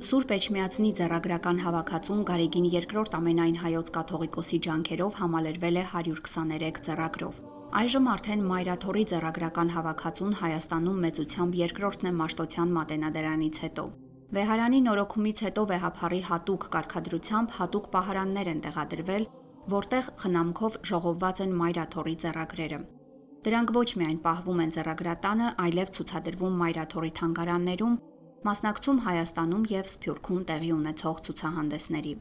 Սուրբ Էջմիածնի ձեռագրական հավաքածուն Գարեգին II ամենայն հայոց կաթողիկոսի ջանքերով համալրվել է 123 ձեռագրով։ Այժմ արդեն Մայրաթորի ձեռագրական հավաքածուն Հայաստանում մեծությամբ երկրորդն է Մաշտոցյան մատենադարանից հետո։ Վեհարանի նորոգումից հետո վեհափառի հատուկ կարգադրությամբ հատուկ պահարաններ են տեղադրվել, որտեղ խնամքով ժողովված են Մայրաթորի ձեռագրերը։ Դրանք ոչ միայն պահվում են ձեռագրատանը, այլև ցուցադրվում Մայրաթորի թանգարաններում, մասնակցում Հայաստանում և Սփյուռքում տեղի ունեցող ցուցահանդեսների։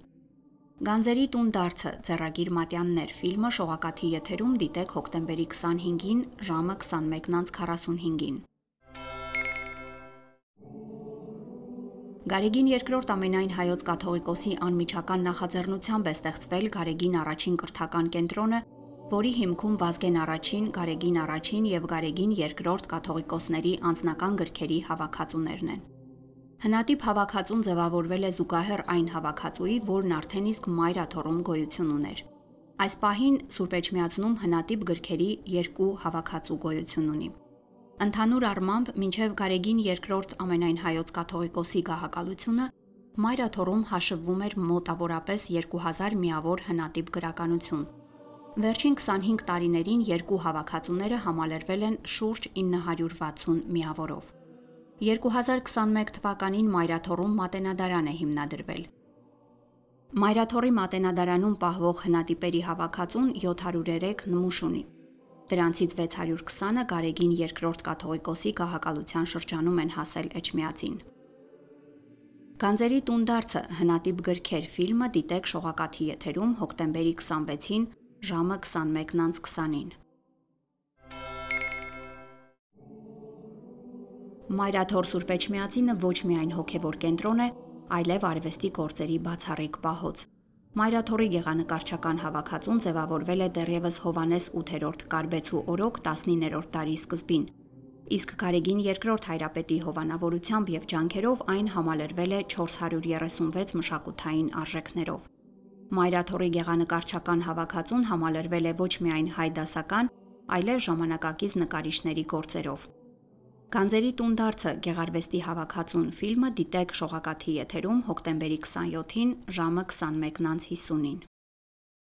Գանձերի տուն դարձը ձեռագիր մատյաններ ֆիլմը շողակաթի եթերում դիտեք հոկտեմբերի 25-ին ժամը 21:45-ին։ Գարեգին II ամենայն հայոց կաթողիկոսի անմիջական նախաձեռնությամբ է ստեղծվել Գարեգին առաջին կրթական կենտրոնը, որի հիմքում Վազգեն առաջին, Գարեգին առաջին և Գարեգին II կաթողիկոսների անձնական գրքերի հավաքածուներն են։ Հնատիպ հավաքածուն ձևավորվել է զուգահեռ այն հավաքածուի, որն արդեն իսկ Մայրաթորում գոյություն ուներ։ Այս պահին Սուրբ Էջմիածնում հնատիպ գրքերի երկու հավաքածու գոյություն ունի։ Ընդհանուր առմամբ, մինչև Գարեգին II ամենայն հայոց կաթողիկոսի գահակալությունը, Մայրաթորում հաշվվում էր մոտավորապես 2000 միավոր հնատիպ գրականություն։ Վերջին 25 տարիներին երկու հավաքածուները համալրվել են շուրջ 960 միավորով։ 2021 թվականին Մայրաթորում մատենադարան է հիմնադրվել։ Մայրաթորի մատենադարանում պահվող հնատիպերի հավաքածուն 703 նմուշ ունի։ Դրանցից 620-ը Գարեգին II կաթողիկոսի գահակալության շրջանում են հասել Էջմիածին։ Գանձերի տուն դարձը հնատիպ գրքեր ֆիլմը դիտեք շողակաթի եթերում հոկտեմբերի 26-ին ժամը 21:20-ին։ Մայրաթոր Սուրբ Էջմիածինը ոչ միայն հոգևոր կենտրոն է, այլև արվեստի գործերի բացառիկ պահոց։ Մայրաթորի գեղանկարչական հավաքածուն ձևավորվել է դեռևս Հովհաննես 8-րդ Կարբեցու օրոք 19-րդ դարի սկզբին, իսկ Գարեգին II հայրապետի հովանավորությամբ և ջանքերով այն համալրվել է 436 մշակութային արժեքներով։ Մայրաթորի գեղանկարչական հավաքածուն համալրվել է ոչ միայն հայ դասական, այլև ժամանակակից նկարիչների գործերով։ Գանձերի տուն դարձը գեղարվեստի հավաքածուն ֆիլմը դիտեք շողակաթի եթերում հոկտեմբերի 27-ին ժամը 21:50-ին։